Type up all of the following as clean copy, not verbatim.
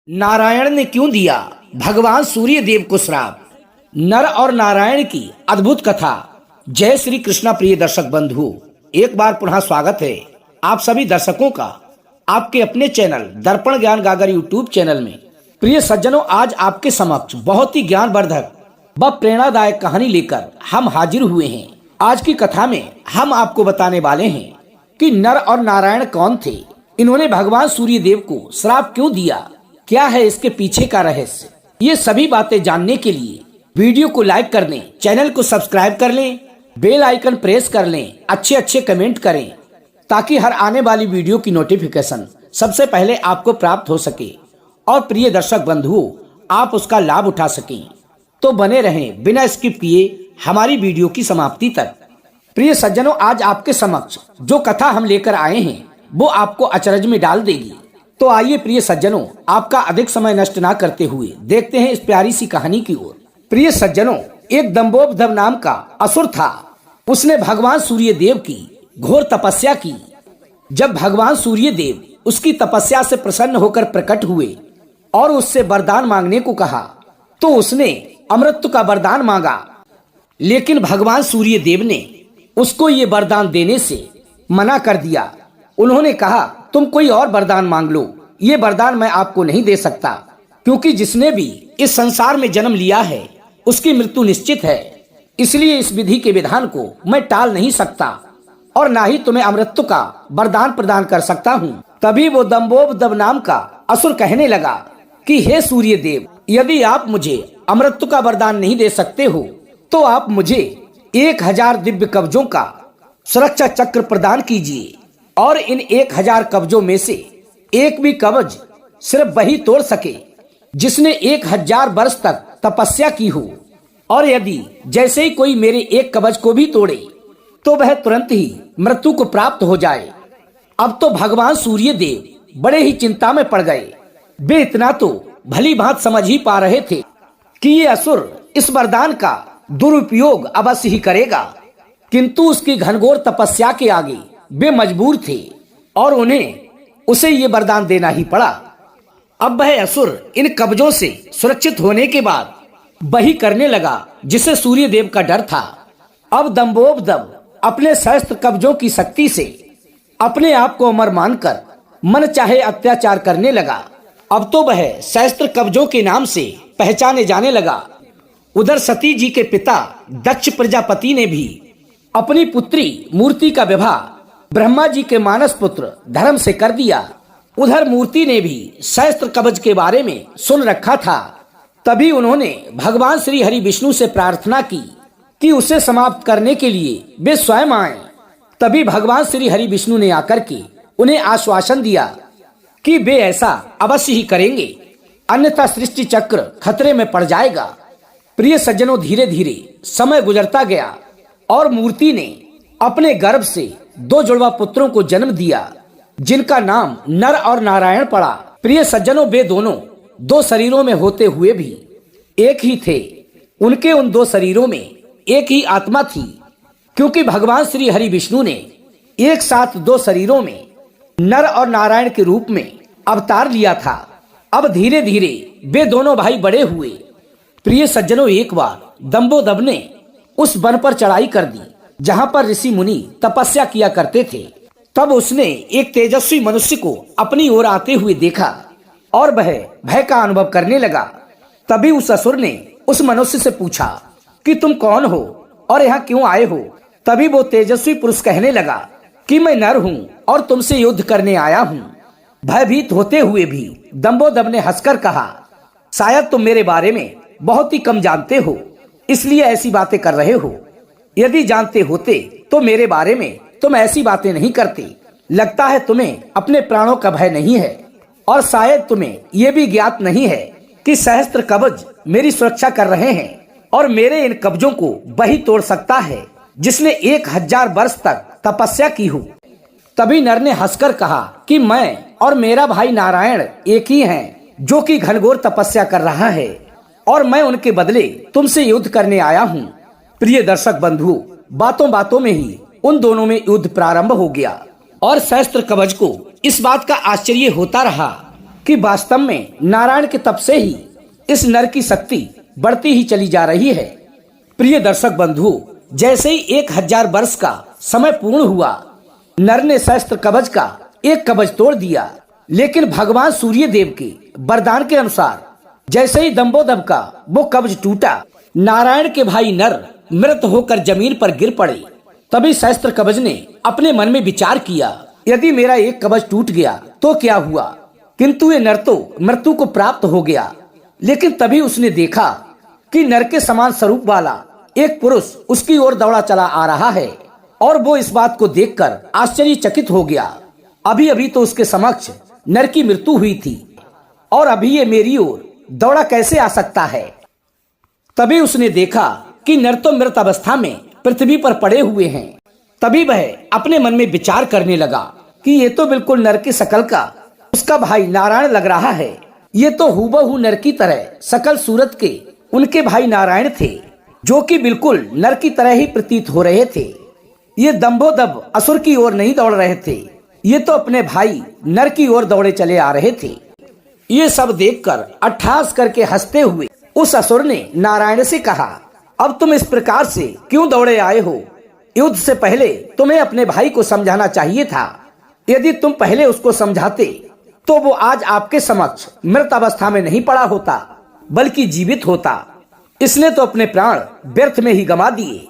नारायण ने क्यों दिया भगवान सूर्य देव को श्राप। नर और नारायण की अद्भुत कथा। जय श्री कृष्णा। प्रिय दर्शक बंधु, एक बार पुनः स्वागत है आप सभी दर्शकों का आपके अपने चैनल दर्पण ज्ञान गागर यूट्यूब चैनल में। प्रिय सज्जनों, आज आपके समक्ष बहुत ही ज्ञानवर्धक व प्रेरणादायक कहानी लेकर हम हाजिर हुए हैं। आज की कथा में हम आपको बताने वाले हैं कि नर और नारायण कौन थे, इन्होंने भगवान सूर्य देव को श्राप क्यों दिया, क्या है इसके पीछे का रहस्य। ये सभी बातें जानने के लिए वीडियो को लाइक कर लें, चैनल को सब्सक्राइब कर लें, बेल आइकन प्रेस कर लें, अच्छे अच्छे कमेंट करें ताकि हर आने वाली वीडियो की नोटिफिकेशन सबसे पहले आपको प्राप्त हो सके और प्रिय दर्शक बंधुओं आप उसका लाभ उठा सकें। तो बने रहें बिना स्किप किए हमारी वीडियो की समाप्ति तक। प्रिय सज्जनों, आज आपके समक्ष जो कथा हम लेकर आए हैं वो आपको अचरज में डाल देगी। तो आइए प्रिय सज्जनों, आपका अधिक समय नष्ट ना करते हुए देखते हैं इस प्यारी सी कहानी की ओर। प्रिय सज्जनों, एक दंभोबद्भ नाम का असुर था। उसने भगवान सूर्य देव की घोर तपस्या की। जब भगवान सूर्य देव उसकी तपस्या से प्रसन्न होकर प्रकट हुए और उससे वरदान मांगने को कहा तो उसने अमृत का वरदान मांगा, लेकिन भगवान सूर्य देव ने उसको ये वरदान देने से मना कर दिया। उन्होंने कहा तुम कोई और वरदान मांग लो, ये वरदान मैं आपको नहीं दे सकता, क्योंकि जिसने भी इस संसार में जन्म लिया है उसकी मृत्यु निश्चित है। इसलिए इस विधि के विधान को मैं टाल नहीं सकता और ना ही तुम्हें अमृत का वरदान प्रदान कर सकता हूँ। तभी वो दंभोबद्भ नाम का असुर कहने लगा कि हे सूर्य देव, यदि आप मुझे अमृत का वरदान नहीं दे सकते हो तो आप मुझे 1000 दिव्य कवचों का सुरक्षा चक्र प्रदान कीजिए और इन 1000 कवचों में से एक भी कवच सिर्फ वही तोड़ सके जिसने 1000 वर्ष तक तपस्या की हो, और यदि जैसे ही कोई मेरे एक कवच को भी तोड़े तो वह तुरंत ही मृत्यु को प्राप्त हो जाए। अब तो भगवान सूर्य देव बड़े ही चिंता में पड़ गए। वे इतना तो भली भांति समझ ही पा रहे थे कि ये असुर इस वरदान का दुरुपयोग अवश्य ही करेगा, किंतु उसकी घनघोर तपस्या के आगे वे मजबूर थे और उन्हें उसे ये वरदान देना ही पड़ा। अब वह असुर इन कब्जों से सुरक्षित होने के बाद वही करने लगा जिसे सूर्य देव का डर था। अब दंभोबद्भ अपने सहस्त्र कब्जों की शक्ति से अपने आप को अमर मानकर मन चाहे अत्याचार करने लगा। अब तो वह सहस्त्र कब्जों के नाम से पहचाने जाने लगा। उधर सती जी के पिता दक्ष प्रजापति ने भी अपनी पुत्री मूर्ति का विवाह ब्रह्मा जी के मानस पुत्र धर्म से कर दिया। उधर मूर्ति ने भी सहस्त्र कवच के बारे में सुन रखा था। तभी उन्होंने भगवान श्री हरि विष्णु से प्रार्थना की कि उसे समाप्त करने के लिए वे स्वयं आए। तभी भगवान श्री हरि विष्णु ने आकर के उन्हें आश्वासन दिया कि वे ऐसा अवश्य ही करेंगे, अन्यथा सृष्टि चक्र खतरे में पड़ जाएगा। प्रिय सज्जनों, धीरे धीरे समय गुजरता गया और मूर्ति ने अपने गर्भ से 2 जुड़वा पुत्रों को जन्म दिया जिनका नाम नर और नारायण पड़ा। प्रिय सज्जनों, वे दोनों 2 शरीरों में होते हुए भी एक ही थे। उनके उन 2 शरीरों में एक ही आत्मा थी, क्योंकि भगवान श्री हरि विष्णु ने एक साथ 2 शरीरों में नर और नारायण के रूप में अवतार लिया था। अब धीरे धीरे वे दोनों भाई बड़े हुए। प्रिय सज्जनों, एक बार दंभोबद्भ ने उस वन पर चढ़ाई कर दी जहाँ पर ऋषि मुनि तपस्या किया करते थे। तब उसने एक तेजस्वी मनुष्य को अपनी ओर आते हुए देखा और वह भय का अनुभव करने लगा। तभी उस असुर ने उस मनुष्य से पूछा कि तुम कौन हो और यहाँ क्यों आए हो। तभी वो तेजस्वी पुरुष कहने लगा कि मैं नर हूँ और तुमसे युद्ध करने आया हूँ। भयभीत होते हुए भी दंभोबद्भ ने हंसकर कहा, शायद तुम मेरे बारे में बहुत ही कम जानते हो, इसलिए ऐसी बातें कर रहे हो। यदि जानते होते तो मेरे बारे में तुम ऐसी बातें नहीं करते। लगता है तुम्हें अपने प्राणों का भय नहीं है और शायद तुम्हें ये भी ज्ञात नहीं है कि सहस्त्र कवच मेरी सुरक्षा कर रहे हैं और मेरे इन कब्जों को वही तोड़ सकता है जिसने 1000 वर्ष तक तपस्या की हो। तभी नर ने हंसकर कहा कि मैं और मेरा भाई नारायण एक ही हैं, जो कि घनघोर तपस्या कर रहा है और मैं उनके बदले तुमसे युद्ध करने आया हूँ। प्रिय दर्शक बंधुओं, बातों बातों में ही उन दोनों में युद्ध प्रारंभ हो गया और सहस्त्र कवच को इस बात का आश्चर्य होता रहा कि वास्तव में नारायण के तप से ही इस नर की शक्ति बढ़ती ही चली जा रही है। प्रिय दर्शक बंधु, जैसे ही 1000 वर्ष का समय पूर्ण हुआ, नर ने सहस्त्र कवच का एक कवच तोड़ दिया। लेकिन भगवान सूर्य देव के वरदान के अनुसार जैसे ही दंबोदब का वो कवच टूटा, नारायण के भाई नर मृत होकर जमीन पर गिर पड़े। तभी सहस्त्र कवच ने अपने मन में विचार किया, यदि मेरा एक कवच टूट गया तो क्या हुआ, किंतु ये नर तो मृत्यु को प्राप्त हो गया। लेकिन तभी उसने देखा कि नर के समान स्वरूप वाला एक पुरुष उसकी ओर दौड़ा चला आ रहा है, और वो इस बात को देखकर आश्चर्यचकित हो गया। अभी अभी तो उसके समक्ष नर की मृत्यु हुई थी, और अभी ये मेरी ओर दौड़ा कैसे आ सकता है। तभी उसने देखा कि नर तो मृत अवस्था में पृथ्वी पर पड़े हुए हैं। तभी वह अपने मन में विचार करने लगा कि ये तो बिल्कुल नर की शकल का उसका भाई नारायण लग रहा है। ये तो हूबहू नर की तरह सकल सूरत के उनके भाई नारायण थे, जो कि बिल्कुल नर की तरह ही प्रतीत हो रहे थे। ये दंबोदब असुर की ओर नहीं दौड़ रहे थे, ये तो अपने भाई नर की ओर दौड़े चले आ रहे थे। ये सब देखकर अट्ठास करके हंसते हुए उस असुर ने नारायण से कहा, अब तुम इस प्रकार से क्यों दौड़े आए हो? युद्ध से पहले तुम्हें अपने भाई को समझाना चाहिए था। यदि तुम पहले उसको समझाते तो वो आज आपके समक्ष मृत अवस्था में नहीं पड़ा होता, बल्कि जीवित होता। इसने तो अपने प्राण व्यर्थ में ही गंवा दिए।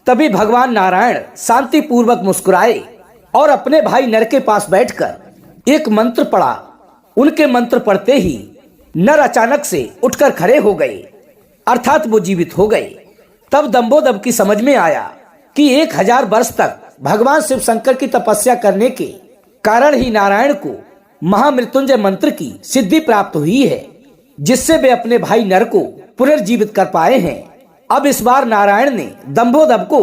तभी भगवान नारायण शांति पूर्वक मुस्कुराए और अपने भाई नर के पास बैठकर एक मंत्र पढ़ा। उनके मंत्र पढ़ते ही नर अचानक से उठकर खड़े हो गए, अर्थात वो जीवित हो गए। तब दंबोदब की समझ में आया कि 1000 वर्ष तक भगवान शिव शंकर की तपस्या करने के कारण ही नारायण को महामृत्युंजय मंत्र की सिद्धि प्राप्त हुई है, जिससे वे अपने भाई नर को पुनर्जीवित कर पाए हैं। अब इस बार नारायण ने दंबोदब को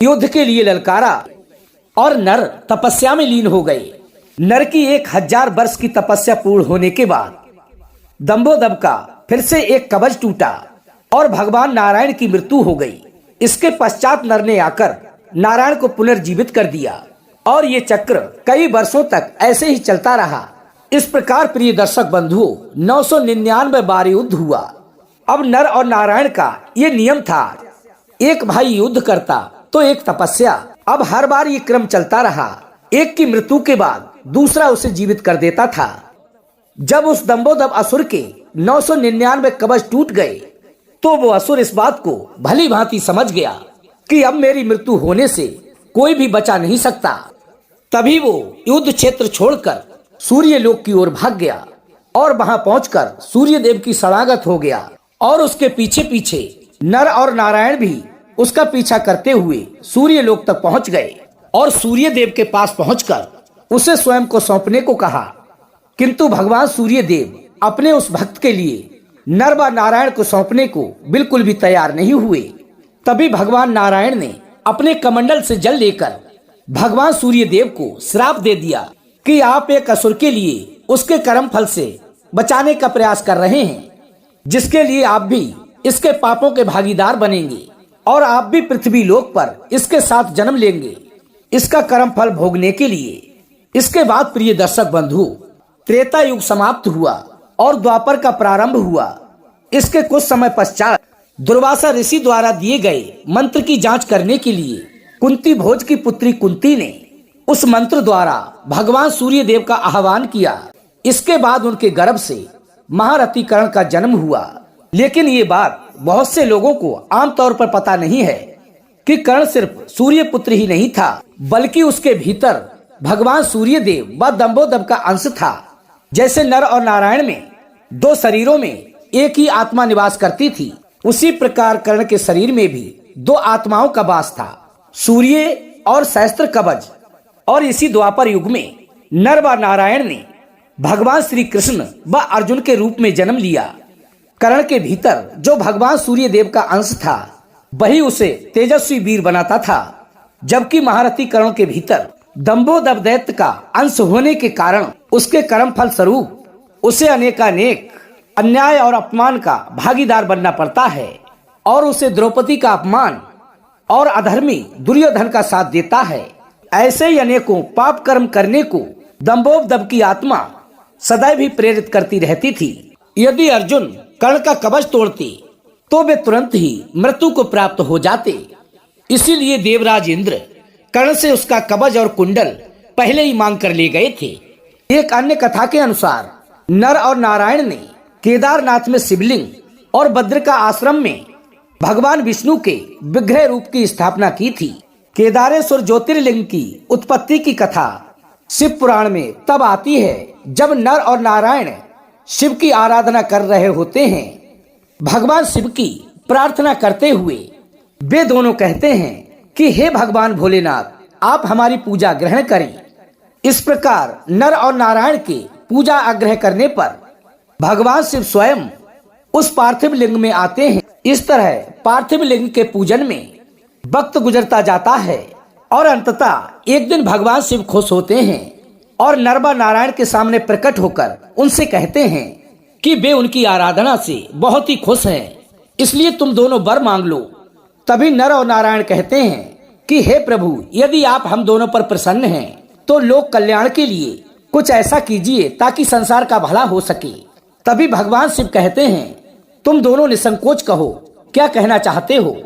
युद्ध के लिए ललकारा और नर तपस्या में लीन हो गए। नर की 1000 वर्ष की तपस्या पूर्ण होने के बाद दंबोदब का फिर से एक कवच टूटा और भगवान नारायण की मृत्यु हो गई। इसके पश्चात नर ने आकर नारायण को पुनर्जीवित कर दिया और ये चक्र कई वर्षों तक ऐसे ही चलता रहा। इस प्रकार प्रिय दर्शक बंधुओं, 999 बार युद्ध हुआ। अब नर और नारायण का ये नियम था, एक भाई युद्ध करता तो एक तपस्या। अब हर बार ये क्रम चलता रहा। एक की मृत्यु के बाद दूसरा उसे जीवित कर देता था। जब उस दंबोदब असुर के 999 कवच टूट गए तो वो असुर इस बात को भली भांति समझ गया कि अब मेरी मृत्यु होने से कोई भी बचा नहीं सकता। तभी वो युद्ध क्षेत्र छोड़कर सूर्य लोक की ओर भाग गया और वहां पहुंचकर सूर्य देव की शरणागत हो गया, और उसके पीछे पीछे नर और नारायण भी उसका पीछा करते हुए सूर्य लोक तक पहुंच गए और सूर्य देव के पास पहुंचकर उसे स्वयं को सौंपने को कहा। किंतु भगवान सूर्य देव अपने उस भक्त के लिए नर व नारायण को सौंपने को बिल्कुल भी तैयार नहीं हुए। तभी भगवान नारायण ने अपने कमंडल से जल लेकर भगवान सूर्य देव को श्राप दे दिया कि आप एक असुर के लिए उसके कर्म फल से बचाने का प्रयास कर रहे हैं, जिसके लिए आप भी इसके पापों के भागीदार बनेंगे और आप भी पृथ्वी लोक पर इसके साथ जन्म लेंगे, इसका कर्म फल भोगने के लिए। इसके बाद प्रिय दर्शक बंधु, त्रेता युग समाप्त हुआ और द्वापर का प्रारंभ हुआ। इसके कुछ समय पश्चात दुर्वासा ऋषि द्वारा दिए गए मंत्र की जांच करने के लिए कुंती भोज की पुत्री कुंती ने उस मंत्र द्वारा भगवान सूर्य देव का आह्वान किया। इसके बाद उनके गर्भ से महारथी कर्ण का जन्म हुआ। लेकिन ये बात बहुत से लोगों को आमतौर पर पता नहीं है कि कर्ण सिर्फ सूर्य पुत्र ही नहीं था, बल्कि उसके भीतर भगवान सूर्य देव व दंबोदब का अंश था। जैसे नर और नारायण में 2 शरीरों में एक ही आत्मा निवास करती थी, उसी प्रकार कर्ण के शरीर में भी 2 आत्माओं का वास था, सूर्य और सहस्त्र कवच। और इसी द्वापर युग में नर व नारायण ने भगवान श्री कृष्ण व अर्जुन के रूप में जन्म लिया। कर्ण के भीतर जो भगवान सूर्य देव का अंश था, वही उसे तेजस्वी वीर बनाता था, जबकि महारथी कर्ण के भीतर दंबोदब दैत्य का अंश होने के कारण उसके कर्म फल स्वरूप उसे अनेकानेक अन्याय और अपमान का भागीदार बनना पड़ता है, और उसे द्रौपदी का अपमान और अधर्मी दुर्योधन का साथ देता है। ऐसे ही अनेकों पाप कर्म करने को दंबोदब की आत्मा सदैव ही प्रेरित करती रहती थी। यदि अर्जुन कर्ण का कवच तोड़ते तो वे तुरंत ही मृत्यु को प्राप्त हो जाते। इसीलिए देवराज इंद्र कर्ण से उसका कवच और कुंडल पहले ही मांग कर ले गए थे। एक अन्य कथा के अनुसार नर और नारायण ने केदारनाथ में शिवलिंग और बद्रिका आश्रम में भगवान विष्णु के विग्रह रूप की स्थापना की थी। केदारेश्वर ज्योतिर्लिंग की उत्पत्ति की कथा शिव पुराण में तब आती है जब नर और नारायण शिव की आराधना कर रहे होते हैं। भगवान शिव की प्रार्थना करते हुए वे दोनों कहते हैं कि हे भगवान भोलेनाथ, आप हमारी पूजा ग्रहण करें। इस प्रकार नर और नारायण के पूजा आग्रह करने पर भगवान शिव स्वयं उस पार्थिव लिंग में आते हैं। इस तरह पार्थिव लिंग के पूजन में वक्त गुजरता जाता है और अंततः एक दिन भगवान शिव खुश होते हैं और नर व नारायण के सामने प्रकट होकर उनसे कहते हैं कि वे उनकी आराधना से बहुत ही खुश हैं, इसलिए तुम दोनों वर मांग लो। तभी नर और नारायण कहते हैं कि हे प्रभु, यदि आप हम दोनों पर प्रसन्न हैं तो लोक कल्याण के लिए कुछ ऐसा कीजिए ताकि संसार का भला हो सके। तभी भगवान शिव कहते हैं, तुम दोनों निसंकोच कहो, क्या कहना चाहते हो।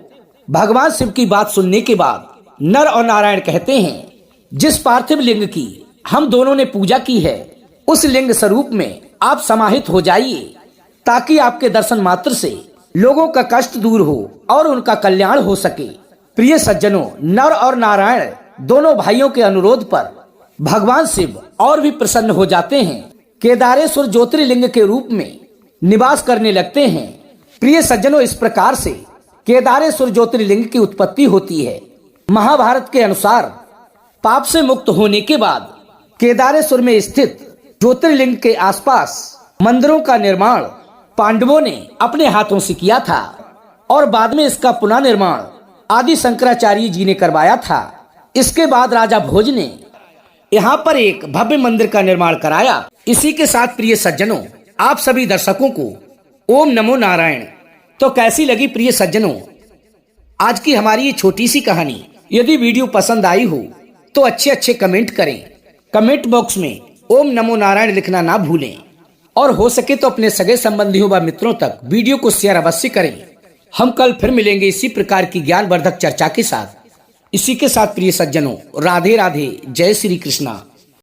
भगवान शिव की बात सुनने के बाद नर और नारायण कहते हैं, जिस पार्थिव लिंग की हम दोनों ने पूजा की है उस लिंग स्वरूप में आप समाहित हो जाइए, ताकि आपके दर्शन मात्र से लोगों का कष्ट दूर हो और उनका कल्याण हो सके। प्रिय सज्जनों, नर और नारायण दोनों भाइयों के अनुरोध पर भगवान शिव और भी प्रसन्न हो जाते हैं, केदारेश्वर ज्योतिर्लिंग के रूप में निवास करने लगते हैं। प्रिय सज्जनों, इस प्रकार से केदारेश्वर ज्योतिर्लिंग की उत्पत्ति होती है। महाभारत के अनुसार पाप से मुक्त होने के बाद केदारेश्वर में स्थित ज्योतिर्लिंग के आसपास मंदिरों का निर्माण पांडवों ने अपने हाथों से किया था और बाद में इसका पुनः निर्माण आदि शंकराचार्य जी ने करवाया था। इसके बाद राजा भोज ने यहाँ पर एक भव्य मंदिर का निर्माण कराया। इसी के साथ प्रिय सज्जनों, आप सभी दर्शकों को ओम नमो नारायण। तो कैसी लगी प्रिय सज्जनों आज की हमारी ये छोटी सी कहानी। यदि वीडियो पसंद आई हो तो अच्छे अच्छे कमेंट करें। कमेंट बॉक्स में ओम नमो नारायण लिखना ना भूलें और हो सके तो अपने सगे संबंधियों व मित्रों तक वीडियो को शेयर अवश्य करें। हम कल फिर मिलेंगे इसी प्रकार की ज्ञानवर्धक चर्चा के साथ। इसी के साथ प्रिय सज्जनों, राधे राधे, जय श्री कृष्णा।